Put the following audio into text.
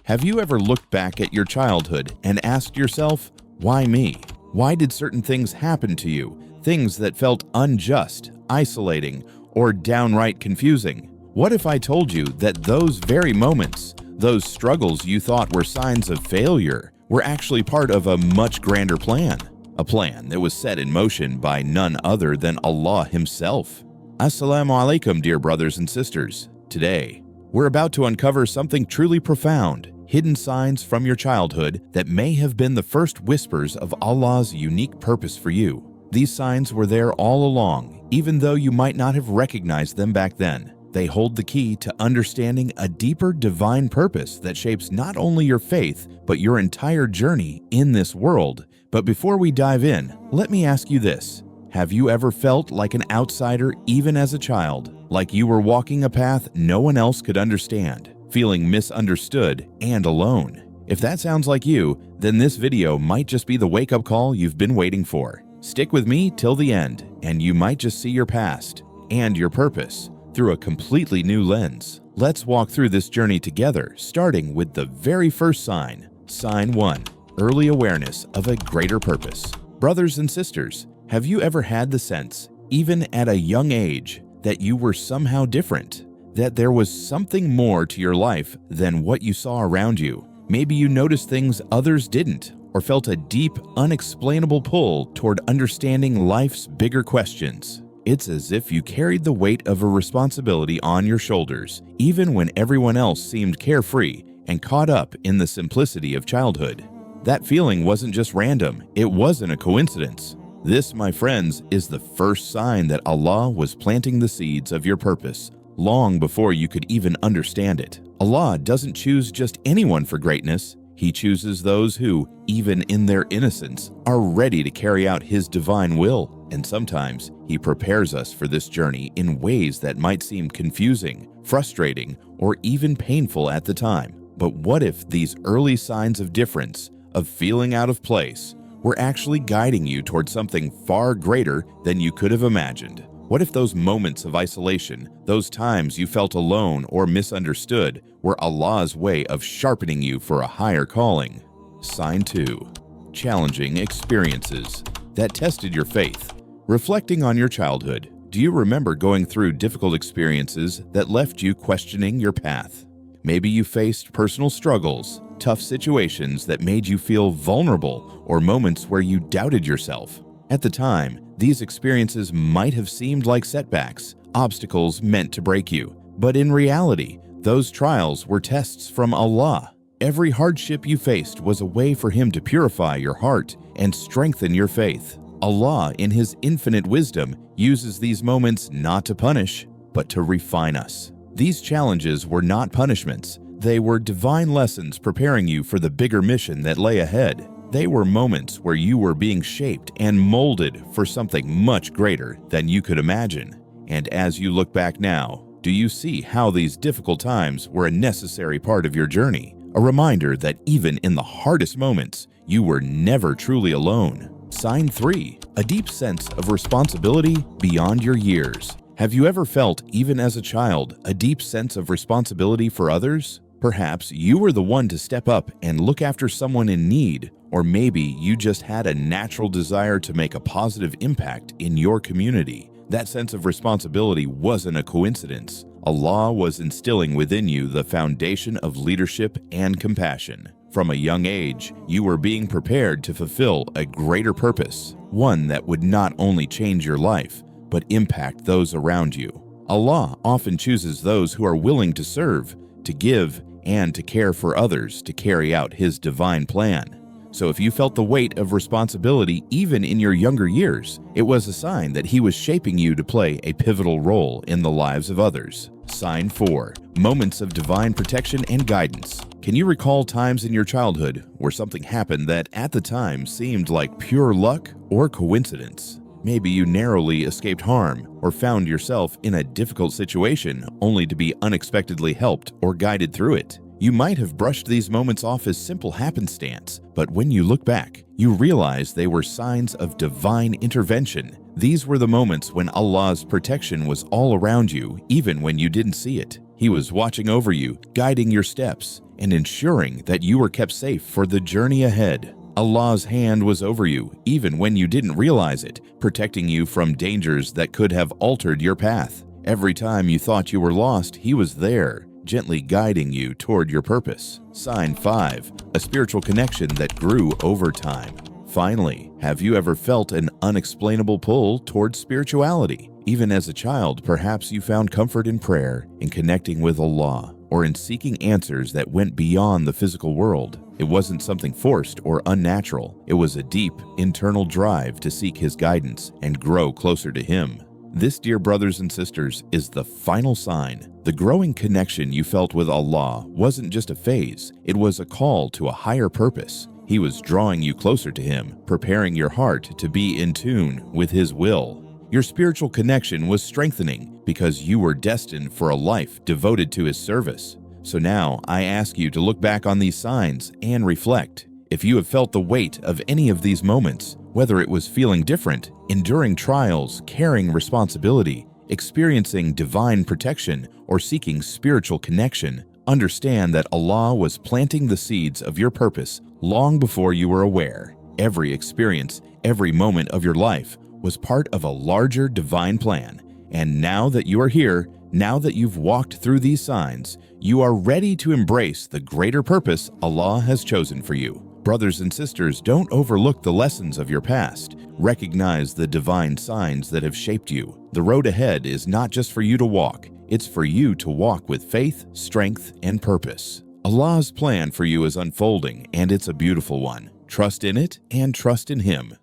Have you ever looked back at your childhood and asked yourself, why me? Why did certain things happen to you? Things that felt unjust, isolating, or downright confusing? What if I told you that those very moments, those struggles you thought were signs of failure, were actually part of a much grander plan? A plan that was set in motion by none other than Allah Himself. As-salamu alaykum, dear brothers and sisters. Today, we're about to uncover something truly profound, hidden signs from your childhood that may have been the first whispers of Allah's unique purpose for you. These signs were there all along, even though you might not have recognized them back then. They hold the key to understanding a deeper divine purpose that shapes not only your faith, but your entire journey in this world. But before we dive in, let me ask you this. Have you ever felt like an outsider even as a child? Like you were walking a path no one else could understand, feeling misunderstood and alone? If that sounds like you, then this video might just be the wake-up call you've been waiting for. Stick with me till the end, and you might just see your past and your purpose through a completely new lens. Let's walk through this journey together, starting with the very first sign. Sign 1. Early awareness of a greater purpose. Brothers and sisters, have you ever had the sense, even at a young age, that you were somehow different? That there was something more to your life than what you saw around you? Maybe you noticed things others didn't, or felt a deep, unexplainable pull toward understanding life's bigger questions. It's as if you carried the weight of a responsibility on your shoulders, even when everyone else seemed carefree and caught up in the simplicity of childhood. That feeling wasn't just random, it wasn't a coincidence. This, my friends, is the first sign that Allah was planting the seeds of your purpose long before you could even understand it. Allah doesn't choose just anyone for greatness. He chooses those who, even in their innocence, are ready to carry out His divine will. And sometimes He prepares us for this journey in ways that might seem confusing, frustrating, or even painful at the time. But what if these early signs of difference, of feeling out of place, were actually guiding you toward something far greater than you could have imagined? What if those moments of isolation, those times you felt alone or misunderstood, were Allah's way of sharpening you for a higher calling? Sign 2. Challenging experiences that tested your faith. Reflecting on your childhood, do you remember going through difficult experiences that left you questioning your path? Maybe you faced personal struggles, tough situations that made you feel vulnerable, or moments where you doubted yourself. At the time, these experiences might have seemed like setbacks, obstacles meant to break you. But in reality, those trials were tests from Allah. Every hardship you faced was a way for Him to purify your heart and strengthen your faith. Allah, in His infinite wisdom, uses these moments not to punish, but to refine us. These challenges were not punishments. They were divine lessons preparing you for the bigger mission that lay ahead. They were moments where you were being shaped and molded for something much greater than you could imagine. And as you look back now, do you see how these difficult times were a necessary part of your journey? A reminder that even in the hardest moments, you were never truly alone. Sign 3. A deep sense of responsibility beyond your years. Have you ever felt, even as a child, a deep sense of responsibility for others? Perhaps you were the one to step up and look after someone in need, or maybe you just had a natural desire to make a positive impact in your community. That sense of responsibility wasn't a coincidence. Allah was instilling within you the foundation of leadership and compassion. From a young age, you were being prepared to fulfill a greater purpose, one that would not only change your life, but impact those around you. Allah often chooses those who are willing to serve, to give, and to care for others to carry out His divine plan. So if you felt the weight of responsibility even in your younger years, it was a sign that He was shaping you to play a pivotal role in the lives of others. Sign 4. Moments of divine protection and guidance. Can you recall times in your childhood where something happened that at the time seemed like pure luck or coincidence? Maybe you narrowly escaped harm or found yourself in a difficult situation only to be unexpectedly helped or guided through it. You might have brushed these moments off as simple happenstance, but when you look back, you realize they were signs of divine intervention. These were the moments when Allah's protection was all around you, even when you didn't see it. He was watching over you, guiding your steps, and ensuring that you were kept safe for the journey ahead. Allah's hand was over you, even when you didn't realize it, protecting you from dangers that could have altered your path. Every time you thought you were lost, He was there, gently guiding you toward your purpose. Sign 5. A spiritual connection that grew over time. Finally, have you ever felt an unexplainable pull towards spirituality? Even as a child, perhaps you found comfort in prayer, in connecting with Allah, or in seeking answers that went beyond the physical world. It wasn't something forced or unnatural. It was a deep, internal drive to seek His guidance and grow closer to Him. This, dear brothers and sisters, is the final sign. The growing connection you felt with Allah wasn't just a phase. It was a call to a higher purpose. He was drawing you closer to Him, preparing your heart to be in tune with His will. Your spiritual connection was strengthening because you were destined for a life devoted to His service. So now I ask you to look back on these signs and reflect. If you have felt the weight of any of these moments, whether it was feeling different, enduring trials, carrying responsibility, experiencing divine protection, or seeking spiritual connection, understand that Allah was planting the seeds of your purpose long before you were aware. Every experience, every moment of your life was part of a larger divine plan. And now that you are here, now that you've walked through these signs, you are ready to embrace the greater purpose Allah has chosen for you. Brothers and sisters, don't overlook the lessons of your past. Recognize the divine signs that have shaped you. The road ahead is not just for you to walk, it's for you to walk with faith, strength, and purpose. Allah's plan for you is unfolding, and it's a beautiful one. Trust in it and trust in Him.